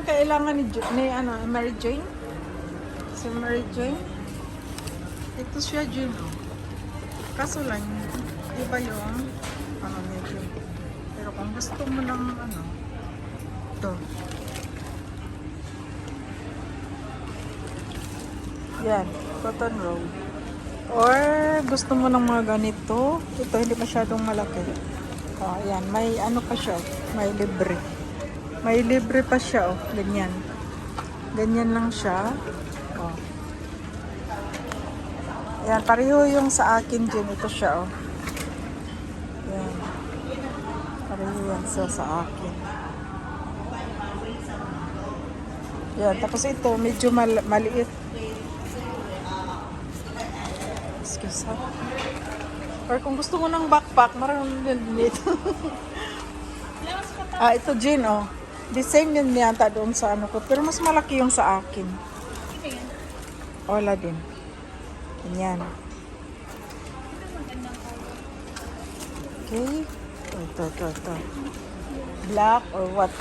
ang kailangan ni ano, Mary Jane. Si Mary Jane. Ito siya, Jane. Oh. Kaso lang, iba yung ano medyo. Pero kung gusto mo ng ano, ito. Yan, cotton roll. Or gusto mo ng mga ganito, ito hindi masyadong malaki. Oh, ayan, may ano pa siya, may libre. May libre pa siya, oh, ganyan. Ganyan lang siya. Oh. Ayan, pareho yung sa akin din, ito siya, oh. Ayan. Pareho yan sa akin. Ayan, tapos ito, medyo maliit. Excuse ha. Or kung gusto mo ng backpack, marunong din dito. Ito Jean, oh. The same din yata doon sa ano ko. Pero mas malaki yung sa akin. Wala din. Ganyan. Okay. Ito. Black or what?